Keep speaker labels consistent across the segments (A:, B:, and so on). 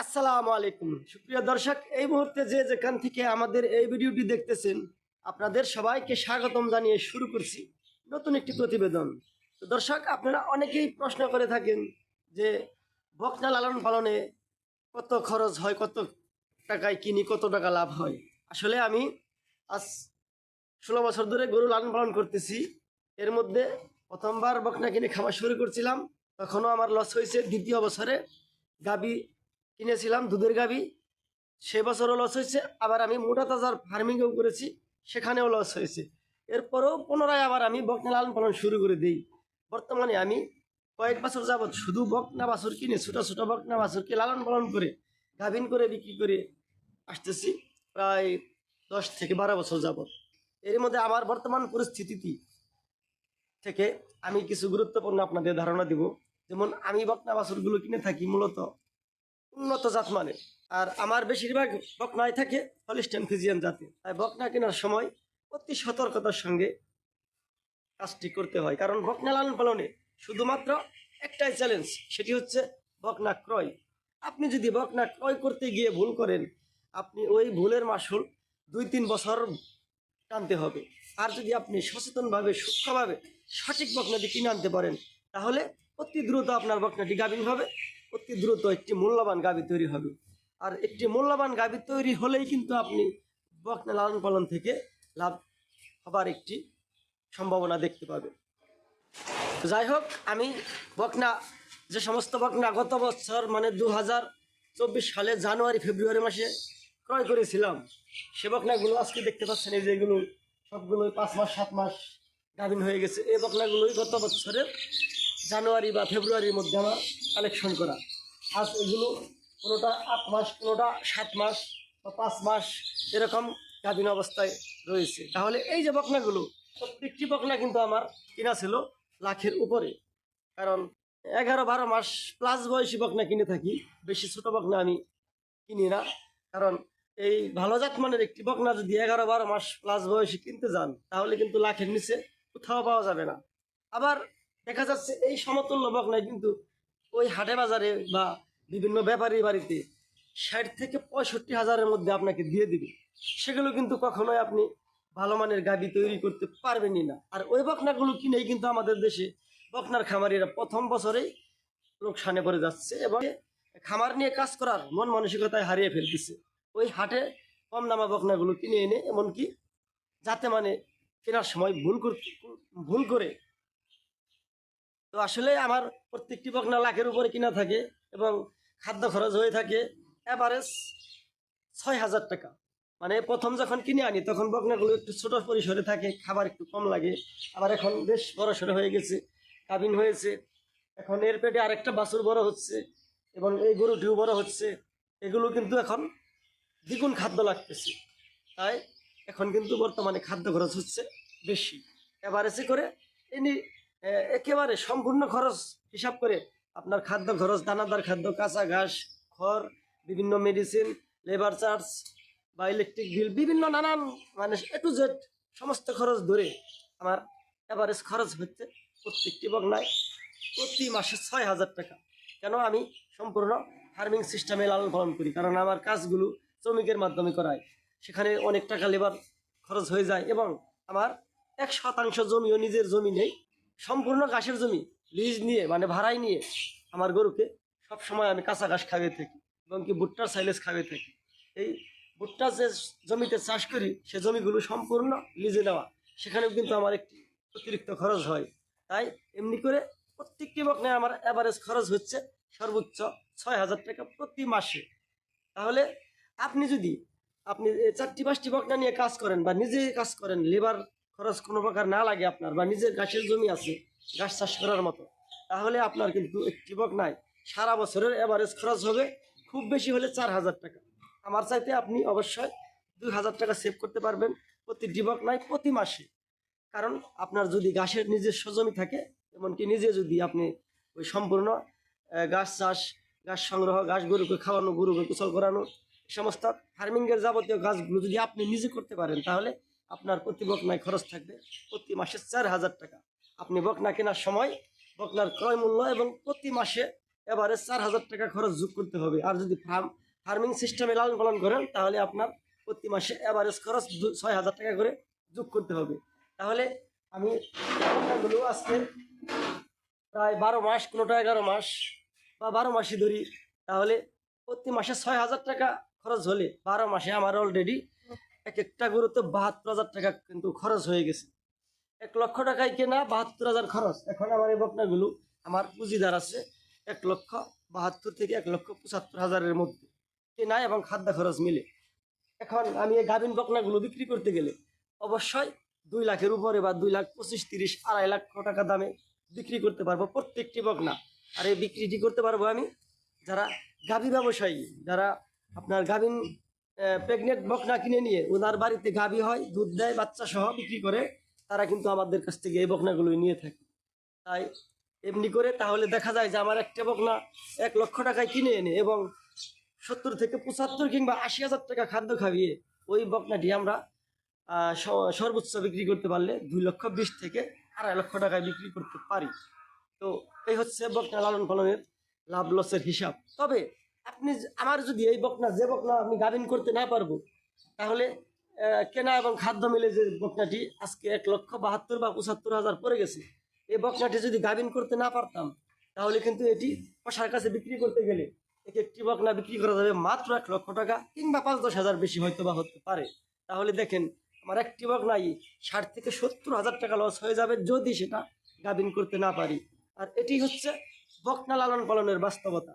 A: আসসালামু আলাইকুম সুপ্রিয় দর্শক, এই মুহূর্তে যে যেখান থেকে আমাদের এই ভিডিওটি দেখতেছেন আপনাদের সবাইকে স্বাগতম জানিয়ে শুরু করছি নতুন একটি প্রতিবেদন। তো দর্শক, আপনারা অনেকেই প্রশ্ন করে থাকেন যে বকনা লালন পালনে কত খরচ হয়, কত টাকায় কিনি, কত টাকা লাভ হয়। আসলে আমি আজ 16 বছর ধরে গরু লালন পালন করতেছি। এর মধ্যে প্রথমবার বকনা কিনে খাওয়া শুরু করছিলাম, তখনও আমার লস হয়েছে। দ্বিতীয় বছরে গাবি কিনেছিলাম, দুধের গাবি, সে বছরও লস হয়েছে। আবার আমি মোটা তাজার ফার্মিংও করেছি, সেখানেও লস হয়েছে। এরপরেও পুনরায় আবার আমি বকনা লালন পালন শুরু করে দিই। বর্তমানে আমি কয়েক বছর যাবৎ শুধু বকনা বাছুর কিনে, ছোটো ছোটো বকনা বাছুরকে লালন পালন করে গাভিন করে বিক্রি করে আসতেছি প্রায় 10 থেকে 12 বছর যাবৎ। এর মধ্যে আমার বর্তমান পরিস্থিতি থেকে আমি কিছু গুরুত্বপূর্ণ আপনাদের ধারণা দিব। যেমন আমি বকনা বাছুরগুলো কিনে থাকি মূলত উন্নত জাত মানে, আর আমার বেশিরভাগ বকনায় থাকে হলিস্টিয়ান ফ্রিজিয়ান জাতে। তাই বকনা কেনার সময় অতি সতর্কতার সঙ্গে কাজটি করতে হয়, কারণ বকনা লালন পালনে শুধুমাত্র একটাই চ্যালেঞ্জ, সেটি হচ্ছে বকনা ক্রয়। আপনি যদি বকনা ক্রয় করতে গিয়ে ভুল করেন, আপনি ওই ভুলের মাসুল 2-3 বছর টানতে হবে। আর যদি আপনি সচেতনভাবে, সূক্ষ্মভাবে সঠিক বকনাটি কিনে আনতে পারেন, তাহলে অতি দ্রুত আপনার বকনাটি গাভীন হবে, অতি দ্রুত একটি মূল্যবান গাভী তৈরি হবে। আর একটি মূল্যবান গাভী তৈরি হলেই কিন্তু আপনি বকনা লালন পালন থেকে লাভ হবার একটি সম্ভাবনা দেখতে পাবেন। তো যাই হোক, আমি বকনা, যে সমস্ত বকনা গত বছর মানে 2024 সালে জানুয়ারি ফেব্রুয়ারি মাসে ক্রয় করেছিলাম, সে বকনাগুলো আজকে দেখতে পাচ্ছেন, এই যেগুলো সবগুলোই 5 মাস 7 মাস গাভিন হয়ে গেছে। এই বকনাগুলোই গত বছরের জানুয়ারি বা ফেব্রুয়ারির মধ্যে আমার কালেকশন করা। আজ এগুলো কোনোটা 8 মাস, কোনোটা 7 মাস বা 5 মাস এরকম গাভিন অবস্থায় রয়েছে। তাহলে এই যে বকনাগুলো, প্রত্যেকটি বকনা কিন্তু আমার কিনা ছিল লাখের উপরে। কারণ 11-12 মাস প্লাস বয়সী বকনা কিনে থাকি, বেশি ছোট বকনা আমি কিনি না। কারণ এই ভালো জাত মানের একটি বকনা যদি 11-12 মাস প্লাস বয়সী কিনতে যান, তাহলে কিন্তু লাখের নিচে কোথাও পাওয়া যাবে না। আবার দেখা যাচ্ছে এই সমতুল্য বকনায় কিন্তু ওই হাটে বাজারে বা বিভিন্ন ব্যাপারী বাড়িতে 60 থেকে 65 হাজারের মধ্যে আপনাকে দিয়ে দিবে। সেগুলো কিন্তু কখনোই আপনি ভালো মানের গাভী তৈরি করতে পারবেনই না। আর ওই বকনাগুলো কিনেই কিন্তু আমাদের দেশে বকনার খামারিরা প্রথম বছরেই লোকসানে পড়ে যাচ্ছে এবং খামার নিয়ে কাজ করার মন মানসিকতায় হারিয়ে ফেলতেছে। ওই হাটে কম দামা বকনাগুলো কিনে এনে এমনকি যাতে মানে কেনার সময় ভুল করে। তো আসলে আমার প্রত্যেকটি বকনা লাখের উপরে কিনা থাকে এবং খাদ্য খরচ হয়ে থাকে এভারেজ 6,000 টাকা। মানে প্রথম যখন কিনে আনি তখন বকনাগুলো একটু ছোট পরিসরে থাকে, খাবার একটু কম লাগে। আবার এখন বেশ বড় সড়ো হয়ে গেছে, গাভিন হয়েছে, এখন এর পেটে আরেকটা বাছুর বড় হচ্ছে এবং এই গরুটিও বড় হচ্ছে। এগুলো কিন্তু এখন দ্বিগুণ খাদ্য লাগতেছে। তাই এখন কিন্তু বর্তমানে খাদ্য খরচ হচ্ছে বেশি। এভারেজে করে এনি একেবারে সম্পূর্ণ খরচ হিসাব করে আপনার খাদ্য খরচ, দানাদার খাদ্য, কাঁচা ঘাস, খড়, বিভিন্ন মেডিসিন, লেবার চার্জ বা ইলেকট্রিক বিল, বিভিন্ন নানান মানে এ টু জেড সমস্ত খরচ ধরে আমার এভারেজ খরচ হচ্ছে প্রত্যেকটি বকনায় প্রতি মাসে 6,000 টাকা। কেন? আমি সম্পূর্ণ ফার্মিং সিস্টেমে লালন পালন করি, কারণ আমার কাজগুলো শ্রমিকের মাধ্যমে করাই, সেখানে অনেক টাকা লেবার খরচ হয়ে যায় এবং আমার 1% জমিও নিজের জমি নেই। সম্পূর্ণ ঘাসের জমি লিজ নিয়ে মানে ভাড়ায় নিয়ে আমার গরুকে সবসময় আমি কাঁচা ঘাস খাইয়ে থাকি এবং কি ভুট্টার সাইলেজ খাইয়ে থাকি। এই ভুট্টা যে জমিতে চাষ করি সে জমিগুলো সম্পূর্ণ লিজে নেওয়া, সেখানেও কিন্তু আমার একটি অতিরিক্ত খরচ হয়। তাই এমনি করে প্রত্যেকটি বকনায় আমার অ্যাভারেজ খরচ হচ্ছে সর্বোচ্চ 6,000 টাকা প্রতি মাসে। তাহলে আপনি যদি আপনি 4টি-5টি বকনা নিয়ে কাজ করেন বা নিজে কাজ করেন, লেবার খরচ কোনো প্রকার না লাগে আপনার, বা নিজের ঘাসের জমি আছে ঘাস চাষ করার মতো, তাহলে আপনার কিন্তু একটি বকনায় সারা বছরের অ্যাভারেজ খরচ হবে খুব বেশি হলে 4,000 টাকা। আমার চাইতে আপনি অবশ্যই 2,000 টাকা সেভ করতে পারবেন প্রতিটি বকনায় প্রতি মাসে। কারণ আপনার যদি ঘাসের নিজস্ব জমি থাকে, এমনকি নিজে যদি আপনি ওই সম্পূর্ণ ঘাস চাষ, ঘাস সংগ্রহ, ঘাস গরুকে খাওয়ানো, গরুকে গোসল করানো, এই সমস্ত ফার্মিংয়ের যাবতীয় কাজগুলো যদি আপনি নিজে করতে পারেন, তাহলে আপনার প্রতি বকনায় খরচ থাকবে প্রতি মাসে 4,000 টাকা। আপনি বকনা কেনার সময় বকনার ক্রয় মূল্য এবং প্রতি মাসে এবারে 4,000 টাকা খরচ যোগ করতে হবে। আর যদি ফার্মিং সিস্টেমে লালন পালন করেন তাহলে আপনার প্রতি মাসে এভারেজ খরচ 6,000 টাকা করে যোগ করতে হবে। তাহলে আমি বকনাগুলো আজকে প্রায় 12 মাস, কোনোটা 11 মাস বা 12 মাসই ধরি, তাহলে প্রতি মাসে 6,000 টাকা খরচ হলে 12 মাসে আমার অলরেডি এক একটা গরুতে 72,000 টাকা কিন্তু খরচ হয়ে গেছে। 1 লক্ষ টাকায় কেনা, 72,000 খরচ। এখন আমার এই বকনাগুলো আমার পুঁজিদার আছে 1,72,000 থেকে 1,75,000-এর মধ্যে কেনা এবং খাদ্য খরচ মিলে। এখন আমি এই গাভিন বকনাগুলো বিক্রি করতে গেলে অবশ্যই 2 লাখের উপরে বা 2,25,000, 30, 2.5 লক্ষ টাকা দামে বিক্রি করতে পারবো প্রত্যেকটি বকনা। আর এই বিক্রিটি করতে পারবো আমি যারা গাভী ব্যবসায়ী, যারা আপনার গাভিন প্রেগনেন্ট বকনা কিনে নিয়ে ওনার বাড়িতে গাভী হয়, দুধ দেয়, বাচ্চা সহ বিক্রি করে, তারা কিন্তু আমাদের কাছ থেকে এই বকনাগুলো নিয়ে থাকে। তাই এমনি করে তাহলে দেখা যায় যে আমার একটা বকনা 1 লক্ষ টাকায় কিনে এনে এবং 70 থেকে 75 কিংবা 80,000 টাকা খাদ্য খাইয়ে ওই বকনাটি আমরা সর্বোচ্চ বিক্রি করতে পারলে 2,20,000 থেকে 2.5 লক্ষ টাকায় বিক্রি করতে পারি। তো এই হচ্ছে বকনা লালন পালনের লাভ লসের হিসাব। তবে আপনি আমার যদি এই বকনা, যে বকনা আমি গাভিন করতে না পারবো, তাহলে কেনা এবং খাদ্য মিলে যে বকনাটি আজকে 1,72,000 বা 75,000 পড়ে গেছে, এই বকনাটি যদি গাভিন করতে না পারতাম তাহলে কিন্তু এটি কসার কাছে বিক্রি করতে গেলে একটি বকনা বিক্রি করা যাবে মাত্র 1 লক্ষ টাকা কিংবা 5-10 হাজার বেশি হয়তো বা হতে পারে। তাহলে দেখেন আমার একটি বকনাই 60 থেকে 70,000 টাকা লস হয়ে যাবে যদি সেটা গাভিন করতে না পারি। আর এটি হচ্ছে বকনা লালন পালনের বাস্তবতা।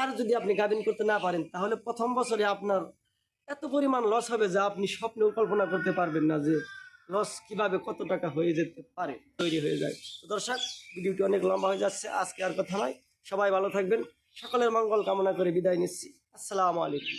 A: আর যদি আপনি গাভিন করতে না পারেন তাহলে প্রথম বছরে আপনার এত পরিমাণ লস হবে যা আপনি স্বপ্নেও কল্পনা করতে পারবেন না, যে লস কিভাবে কত টাকা হয়ে যেতে পারে, তৈরি হয়ে যায়। তো দর্শক, ভিডিওটি অনেক লম্বা হয়ে যাচ্ছে, আজকে আর কথা নয়। সবাই ভালো থাকবেন, সকলের মঙ্গল কামনা করে বিদায় নিচ্ছি। আসসালামু আলাইকুম।